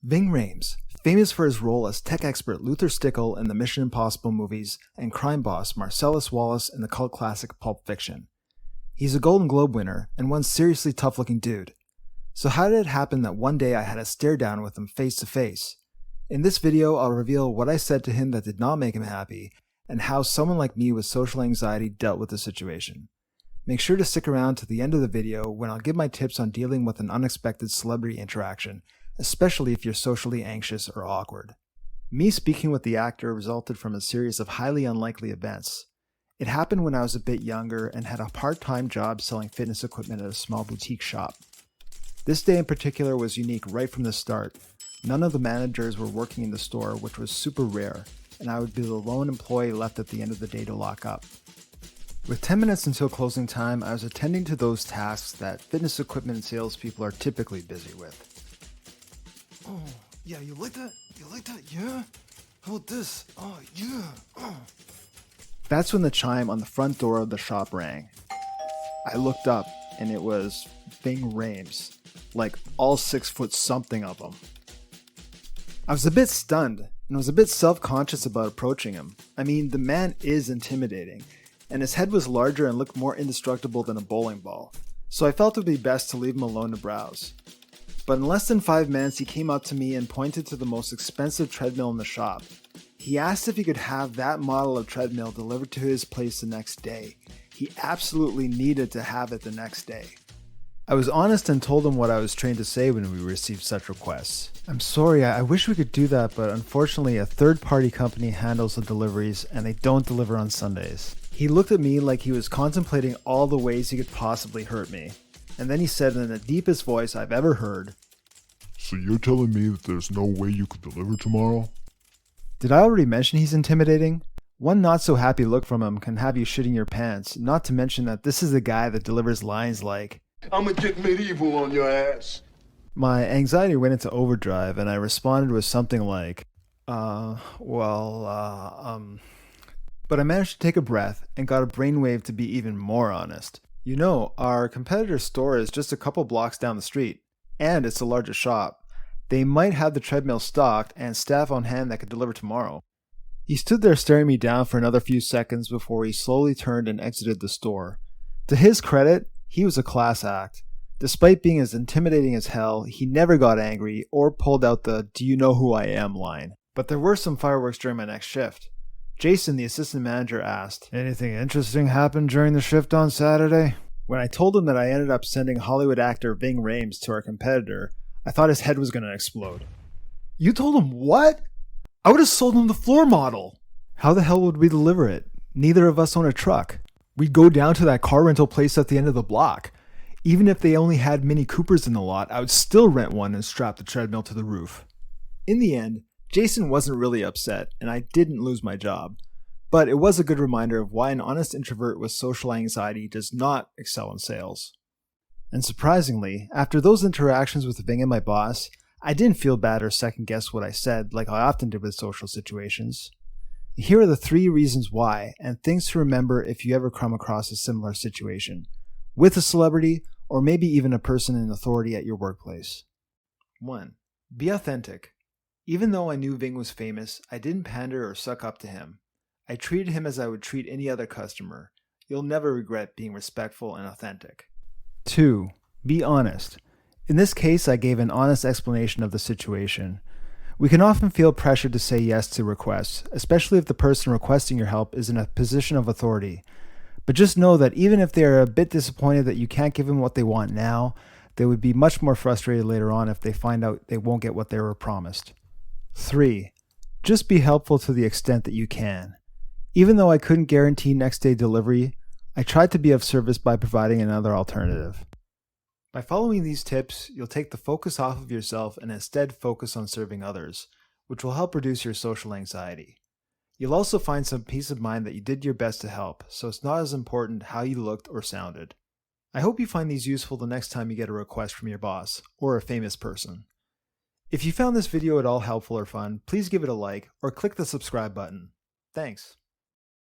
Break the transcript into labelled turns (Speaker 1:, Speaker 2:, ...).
Speaker 1: Ving Rhames, famous for his role as tech expert Luther Stickle in the Mission Impossible movies and crime boss Marcellus Wallace in the cult classic Pulp Fiction. He's a Golden Globe winner and one seriously tough-looking dude. So how did it happen that one day I had a stare down with him face to face? In this video, I'll reveal what I said to him that did not make him happy, and how someone like me with social anxiety dealt with the situation. Make sure to stick around to the end of the video when I'll give my tips on dealing with an unexpected celebrity interaction, especially if you're socially anxious or awkward. Me speaking with the actor resulted from a series of highly unlikely events. It happened when I was a bit younger and had a part-time job selling fitness equipment at a small boutique shop. This day in particular was unique right from the start. None of the managers were working in the store, which was super rare, and I would be the lone employee left at the end of the day to lock up. With 10 minutes until closing time, I was attending to those tasks that fitness equipment salespeople are typically busy with.
Speaker 2: Oh, yeah, you like that? You like that? Yeah? How about this? Oh, yeah. Oh.
Speaker 1: That's when the chime on the front door of the shop rang. I looked up, and it was Ving Rhames, like all 6 foot something of him. I was a bit stunned, and was a bit self-conscious about approaching him. I mean, the man is intimidating, and his head was larger and looked more indestructible than a bowling ball, so I felt it would be best to leave him alone to browse. But in less than 5 minutes, he came up to me and pointed to the most expensive treadmill in the shop. He asked if he could have that model of treadmill delivered to his place the next day. He absolutely needed to have it the next day. I was honest and told him what I was trained to say when we received such requests. I'm sorry, I wish we could do that, but unfortunately a third-party company handles the deliveries and they don't deliver on Sundays. He looked at me like he was contemplating all the ways he could possibly hurt me. And then he said in the deepest voice I've ever heard,
Speaker 3: "So you're telling me that there's no way you could deliver tomorrow?"
Speaker 1: Did I already mention he's intimidating? One not so happy look from him can have you shitting your pants, not to mention that this is the guy that delivers lines like,
Speaker 2: "I'ma get medieval on your ass."
Speaker 1: My anxiety went into overdrive and I responded with something like, But I managed to take a breath and got a brainwave to be even more honest. You know, our competitor's store is just a couple blocks down the street, and it's the largest shop. They might have the treadmill stocked and staff on hand that could deliver tomorrow. He stood there staring me down for another few seconds before he slowly turned and exited the store. To his credit, he was a class act. Despite being as intimidating as hell, he never got angry or pulled out the "do you know who I am" line. But there were some fireworks during my next shift. Jason, the assistant manager, asked, "Anything interesting happened during the shift on Saturday?" When I told him that I ended up sending Hollywood actor Ving Rhames to our competitor, I thought his head was going to explode.
Speaker 2: You told him what? I would have sold him the floor model.
Speaker 1: How the hell would we deliver it? Neither of us own a truck. We'd go down to that car rental place at the end of the block. Even if they only had Mini Coopers in the lot, I would still rent one and strap the treadmill to the roof. In the end, Jason wasn't really upset, and I didn't lose my job. But it was a good reminder of why an honest introvert with social anxiety does not excel in sales. And surprisingly, after those interactions with Ving and my boss, I didn't feel bad or second guess what I said like I often did with social situations. Here are the 3 reasons why, and things to remember if you ever come across a similar situation, with a celebrity or maybe even a person in authority at your workplace. 1. Be authentic. Even though I knew Ving was famous, I didn't pander or suck up to him. I treated him as I would treat any other customer. You'll never regret being respectful and authentic. 2. Be honest. In this case, I gave an honest explanation of the situation. We can often feel pressured to say yes to requests, especially if the person requesting your help is in a position of authority. But just know that even if they are a bit disappointed that you can't give them what they want now, they would be much more frustrated later on if they find out they won't get what they were promised. 3. Just be helpful to the extent that you can. Even though I couldn't guarantee next day delivery, I tried to be of service by providing another alternative. By following these tips, you'll take the focus off of yourself and instead focus on serving others, which will help reduce your social anxiety. You'll also find some peace of mind that you did your best to help, so it's not as important how you looked or sounded. I hope you find these useful the next time you get a request from your boss or a famous person. If you found this video at all helpful or fun, please give it a like or click the subscribe button. Thanks.